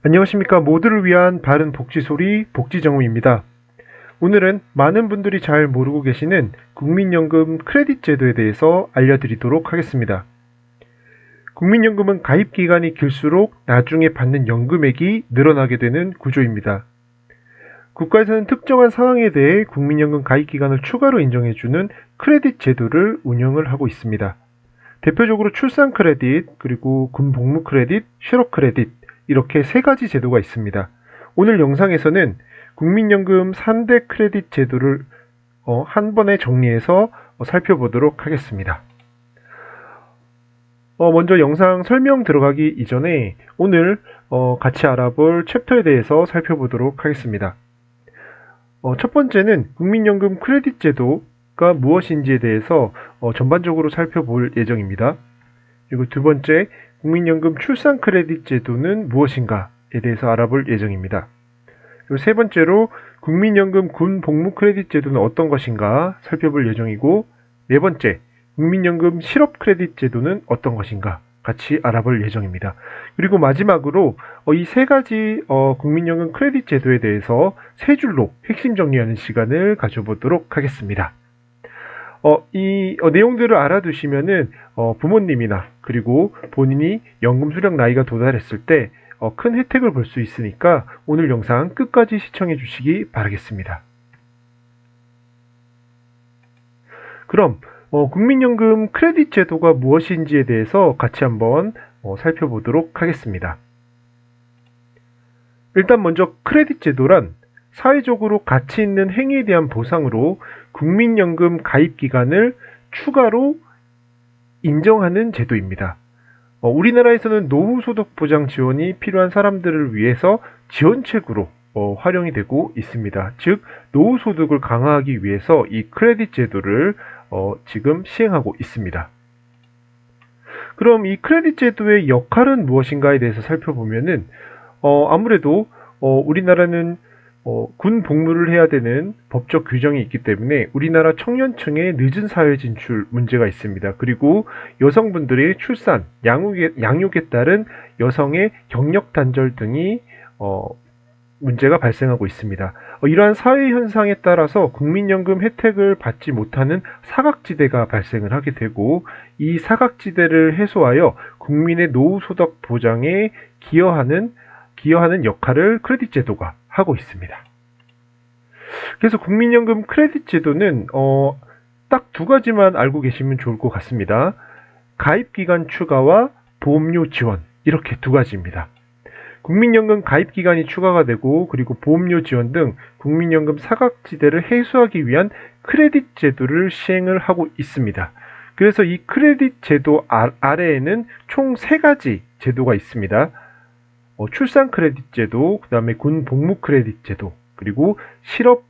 안녕하십니까. 모두를 위한 바른 복지소리 복지정우입니다. 오늘은 많은 분들이 잘 모르고 계시는 국민연금 크레딧 제도에 대해서 알려드리도록 하겠습니다. 국민연금은 가입기간이 길수록 나중에 받는 연금액이 늘어나게 되는 구조입니다. 국가에서는 특정한 상황에 대해 국민연금 가입기간을 추가로 인정해주는 크레딧 제도를 운영을 하고 있습니다. 대표적으로 출산 크레딧, 그리고 군복무 크레딧, 실업 크레딧, 이렇게 세 가지 제도가 있습니다. 오늘 영상에서는 국민연금 3대 크레딧 제도를 한 번에 정리해서 살펴보도록 하겠습니다. 먼저 영상 설명 들어가기 이전에 오늘 같이 알아볼 챕터에 대해서 살펴보도록 하겠습니다. 첫 번째는 국민연금 크레딧 제도가 무엇인지에 대해서 전반적으로 살펴볼 예정입니다. 그리고 두 번째, 국민연금 출산 크레딧 제도는 무엇인가에 대해서 알아볼 예정입니다. 그리고 세 번째로 국민연금 군 복무 크레딧 제도는 어떤 것인가 살펴볼 예정이고, 네 번째, 국민연금 실업 크레딧 제도는 어떤 것인가 같이 알아볼 예정입니다. 그리고 마지막으로 이 세 가지 국민연금 크레딧 제도에 대해서 세 줄로 핵심 정리하는 시간을 가져보도록 하겠습니다. 이 내용들을 알아두시면은 부모님이나 그리고 본인이 연금 수령 나이가 도달했을 때 큰 혜택을 볼 수 있으니까 오늘 영상 끝까지 시청해 주시기 바라겠습니다. 그럼 국민연금 크레딧 제도가 무엇인지에 대해서 같이 한번 살펴보도록 하겠습니다. 일단 먼저 크레딧 제도란 사회적으로 가치 있는 행위에 대한 보상으로 국민연금 가입 기간을 추가로 인정하는 제도입니다. 우리나라에서는 노후소득 보장 지원이 필요한 사람들을 위해서 지원책으로 활용이 되고 있습니다. 즉, 노후소득을 강화하기 위해서 이 크레딧 제도를 지금 시행하고 있습니다. 그럼 이 크레딧 제도의 역할은 무엇인가에 대해서 살펴보면은 아무래도 우리나라는 군 복무를 해야 되는 법적 규정이 있기 때문에 우리나라 청년층의 늦은 사회 진출 문제가 있습니다. 그리고 여성분들의 출산, 양육에 따른 여성의 경력 단절 등이 문제가 발생하고 있습니다. 이러한 사회 현상에 따라서 국민연금 혜택을 받지 못하는 사각지대가 발생을 하게 되고, 이 사각지대를 해소하여 국민의 노후소득 보장에 기여하는 역할을 크레딧 제도가 하고 있습니다. 그래서 국민연금 크레딧 제도는 딱 두 가지만 알고 계시면 좋을 것 같습니다. 가입기간 추가와 보험료 지원, 이렇게 두 가지입니다. 국민연금 가입기간이 추가가 되고, 그리고 보험료 지원 등 국민연금 사각지대를 해소하기 위한 크레딧 제도를 시행을 하고 있습니다. 그래서 이 크레딧 제도 아래에는 총 세 가지 제도가 있습니다. 출산 크레딧 제도, 그 다음에 군 복무 크레딧 제도, 그리고 실업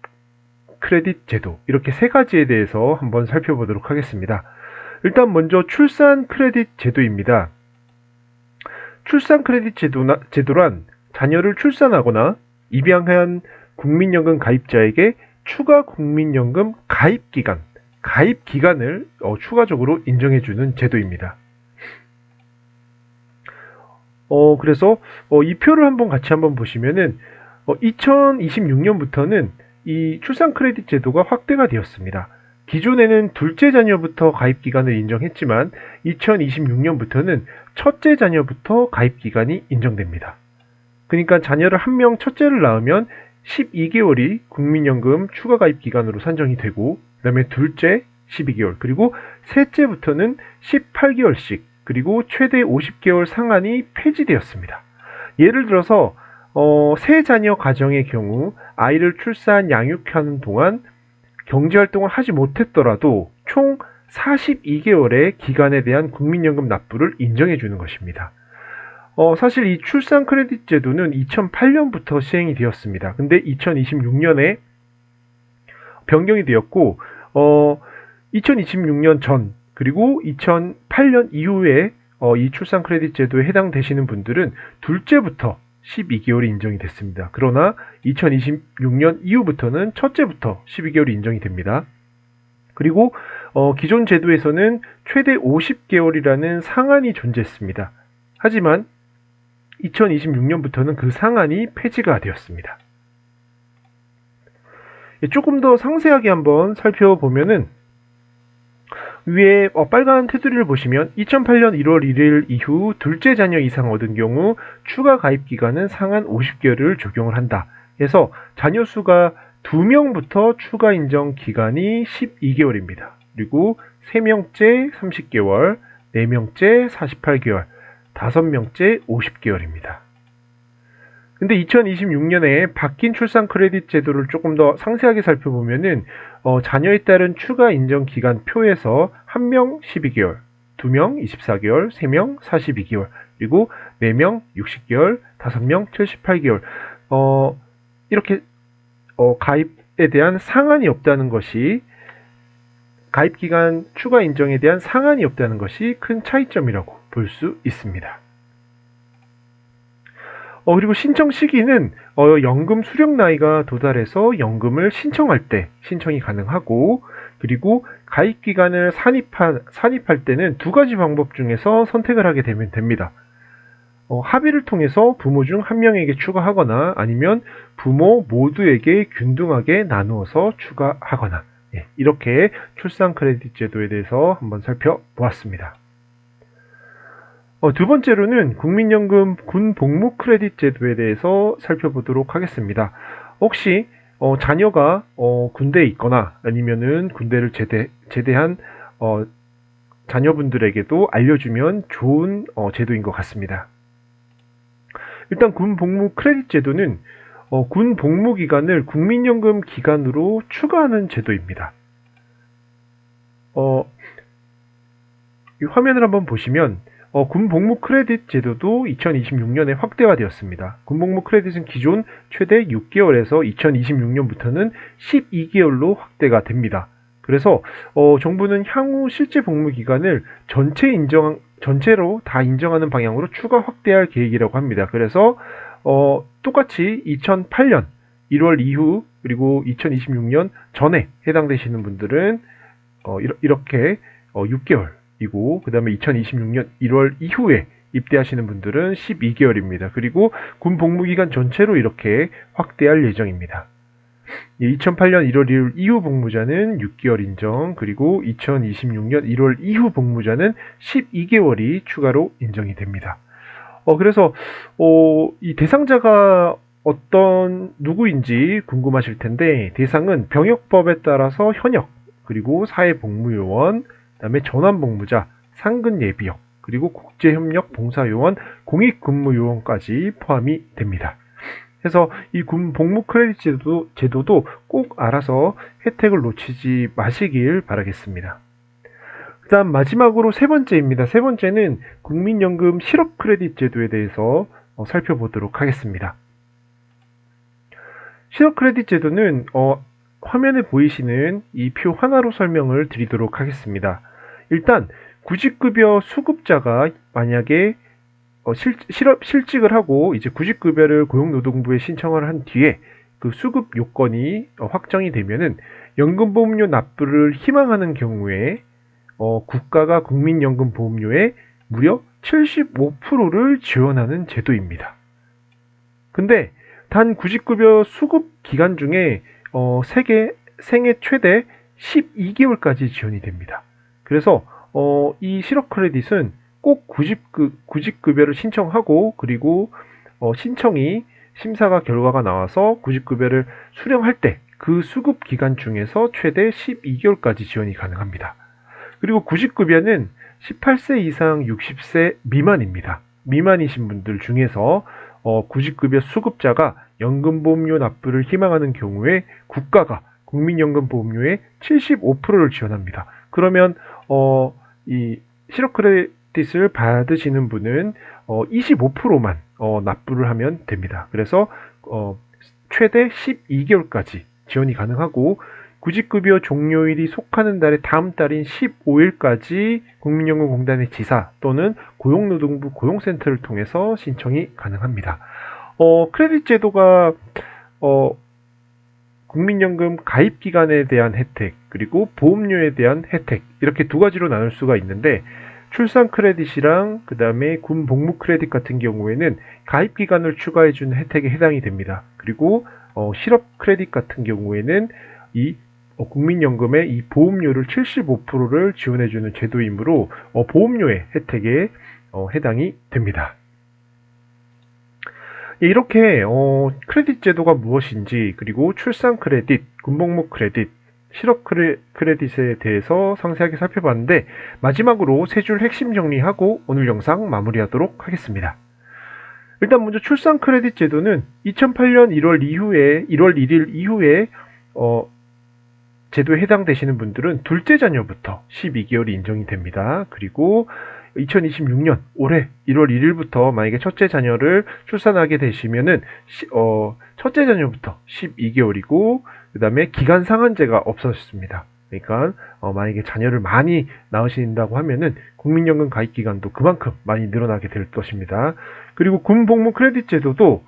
크레딧 제도, 이렇게 세 가지에 대해서 한번 살펴보도록 하겠습니다. 일단 먼저 출산 크레딧 제도입니다. 출산 크레딧 제도란 자녀를 출산하거나 입양한 국민연금 가입자에게 추가 국민연금 가입 기간을 추가적으로 인정해주는 제도입니다. 그래서 이 표를 같이 한번 보시면은 2026년부터는 이 출산 크레딧 제도가 확대가 되었습니다. 기존에는 둘째 자녀부터 가입 기간을 인정했지만 2026년부터는 첫째 자녀부터 가입 기간이 인정됩니다. 그러니까 자녀를 한 명 첫째를 낳으면 12개월이 국민연금 추가 가입 기간으로 산정이 되고, 그 다음에 둘째 12개월, 그리고 셋째부터는 18개월씩, 그리고 최대 50개월 상한이 폐지되었습니다. 예를 들어서 세 자녀 가정의 경우 아이를 출산 양육하는 동안 경제활동을 하지 못했더라도 총 42개월의 기간에 대한 국민연금 납부를 인정해 주는 것입니다. 사실 이 출산 크레딧 제도는 2008년부터 시행이 되었습니다. 근데 2026년에 변경이 되었고, 2026년 전, 그리고 2008년 이후에 이 출산 크레딧 제도에 해당되시는 분들은 둘째부터 12개월이 인정이 됐습니다. 그러나 2026년 이후부터는 첫째부터 12개월이 인정이 됩니다. 그리고 기존 제도에서는 최대 50개월이라는 상한이 존재했습니다. 하지만 2026년부터는 그 상한이 폐지가 되었습니다. 조금 더 상세하게 한번 살펴보면은 위에 빨간 테두리를 보시면 2008년 1월 1일 이후 둘째 자녀 이상 얻은 경우 추가 가입 기간은 상한 50개월을 적용을 한다. 그래서 자녀 수가 2명부터 추가 인정 기간이 12개월입니다. 그리고 3명째 30개월, 4명째 48개월, 5명째 50개월입니다. 근데 2026년에 바뀐 출산 크레딧 제도를 조금 더 상세하게 살펴보면은 자녀에 따른 추가 인정 기간 표에서 1명 12개월, 2명 24개월, 3명 42개월, 그리고 4명 60개월, 5명 78개월 이렇게 가입에 대한 상한이 없다는 것이 가입 기간 추가 인정에 대한 상한이 없다는 것이 큰 차이점이라고 볼 수 있습니다. 그리고 신청 시기는 연금 수령 나이가 도달해서 연금을 신청할 때 신청이 가능하고, 그리고 가입 기간을 산입할 때는 두 가지 방법 중에서 선택을 하게 되면 됩니다. 합의를 통해서 부모 중 한 명에게 추가하거나 아니면 부모 모두에게 균등하게 나누어서 추가하거나, 이렇게 출산 크레딧 제도에 대해서 한번 살펴보았습니다. 두 번째로는 국민연금 군 복무 크레딧 제도에 대해서 살펴보도록 하겠습니다. 혹시 자녀가 군대에 있거나 아니면은 군대를 제대한 자녀분들에게도 알려주면 좋은 제도인 것 같습니다. 일단 군 복무 크레딧 제도는 군 복무 기간을 국민연금 기간으로 추가하는 제도입니다. 이 화면을 한번 보시면 군 복무 크레딧 제도도 2026년에 확대화되었습니다. 군 복무 크레딧은 기존 최대 6개월에서 2026년부터는 12개월로 확대가 됩니다. 그래서 정부는 향후 실제 복무 기간을 전체로 다 인정하는 방향으로 추가 확대할 계획이라고 합니다. 그래서 똑같이 2008년 1월 이후 그리고 2026년 전에 해당되시는 분들은 이렇게 6개월이고, 그 다음에 2026년 1월 이후에 입대하시는 분들은 12개월입니다. 그리고 군 복무기간 전체로 이렇게 확대할 예정입니다. 2008년 1월 1일 이후 복무자는 6개월 인정, 그리고 2026년 1월 이후 복무자는 12개월이 추가로 인정이 됩니다. 그래서 이 대상자가 누구인지 궁금하실 텐데, 대상은 병역법에 따라서 현역, 그리고 사회복무요원, 그다음에 전환복무자, 상근예비역, 그리고 국제협력 봉사요원, 공익근무요원까지 포함이 됩니다. 그래서 이 군 복무 크레딧 제도도 꼭 알아서 혜택을 놓치지 마시길 바라겠습니다. 그 다음 마지막으로 세 번째입니다. 세 번째는 국민연금 실업 크레딧 제도에 대해서 살펴보도록 하겠습니다. 실업 크레딧 제도는 화면에 보이시는 이 표 하나로 설명을 드리도록 하겠습니다. 일단 구직급여 수급자가 만약에 실직을 하고 이제 구직급여를 고용노동부에 신청을 한 뒤에 그 수급 요건이 확정이 되면은 연금보험료 납부를 희망하는 경우에 국가가 국민연금보험료의 무려 75%를 지원하는 제도입니다. 근데 단 구직급여 수급 기간 중에 생애 최대 12개월까지 지원이 됩니다. 그래서 이 실업 크레딧은 꼭 구직급여를 신청하고, 그리고 신청이 심사가 결과가 나와서 구직급여를 수령할 때 그 수급 기간 중에서 최대 12개월까지 지원이 가능합니다. 그리고 구직급여는 18세 이상 60세 미만입니다. 미만이신 분들 중에서 구직급여 수급자가 연금보험료 납부를 희망하는 경우에 국가가 국민연금보험료의 75%를 지원합니다. 그러면 이 실업 크레딧을 받으시는 분은 25%만 납부를 하면 됩니다. 그래서 최대 12개월까지 지원이 가능하고, 구직급여 종료일이 속하는 달의 다음 달인 15일까지 국민연금공단의 지사 또는 고용노동부 고용센터를 통해서 신청이 가능합니다. 크레딧 제도가 어, 국민연금 가입 기간에 대한 혜택, 그리고 보험료에 대한 혜택, 이렇게 두 가지로 나눌 수가 있는데, 출산 크레딧이랑 그 다음에 군 복무 크레딧 같은 경우에는 가입 기간을 추가해주는 혜택에 해당이 됩니다. 그리고 실업 크레딧 같은 경우에는 이 국민연금의 이 보험료를 75%를 지원해주는 제도이므로 보험료의 혜택에 해당이 됩니다. 이렇게 크레딧 제도가 무엇인지, 그리고 출산 크레딧, 군복무 크레딧, 실업 크레딧에 대해서 상세하게 살펴봤는데, 마지막으로 세 줄 핵심 정리하고 오늘 영상 마무리하도록 하겠습니다. 일단 먼저 출산 크레딧 제도는 2008년 1월 1일 이후에 제도에 해당되시는 분들은 둘째 자녀부터 12개월이 인정이 됩니다. 그리고 2026년 올해 1월 1일부터 만약에 첫째 자녀를 출산하게 되시면은 첫째 자녀부터 12개월이고, 그 다음에 기간 상한제가 없어졌습니다. 그러니까 만약에 자녀를 많이 낳으신다고 하면은 국민연금 가입 기간도 그만큼 많이 늘어나게 될 것입니다. 그리고 군복무 크레딧 제도도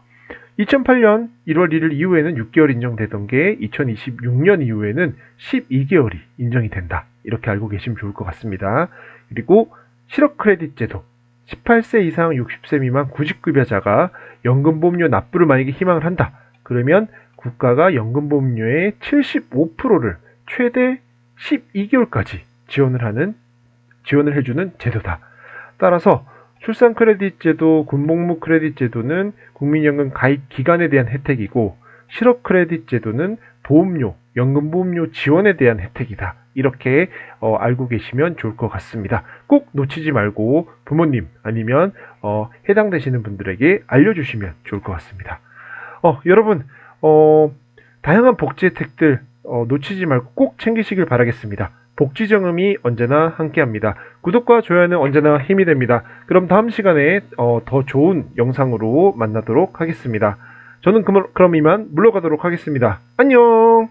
2008년 1월 1일 이후에는 6개월 인정되던 게 2026년 이후에는 12개월이 인정이 된다. 이렇게 알고 계시면 좋을 것 같습니다. 그리고 실업 크레딧 제도, 18세 이상 60세 미만 구직급여자가 연금보험료 납부를 만약에 희망을 한다. 그러면 국가가 연금보험료의 75%를 최대 12개월까지 지원을 해주는 제도다. 따라서 출산 크레딧 제도, 군복무 크레딧 제도는 국민연금 가입 기간에 대한 혜택이고, 실업 크레딧 제도는 보험료, 연금보험료 지원에 대한 혜택이다. 이렇게 알고 계시면 좋을 것 같습니다. 꼭 놓치지 말고 부모님 아니면 해당되시는 분들에게 알려주시면 좋을 것 같습니다. 여러분 다양한 복지 혜택들 놓치지 말고 꼭 챙기시길 바라겠습니다. 복지정음이 언제나 함께합니다. 구독과 좋아요는 언제나 힘이 됩니다. 그럼 다음 시간에 더 좋은 영상으로 만나도록 하겠습니다. 저는 그럼 이만 물러가도록 하겠습니다. 안녕!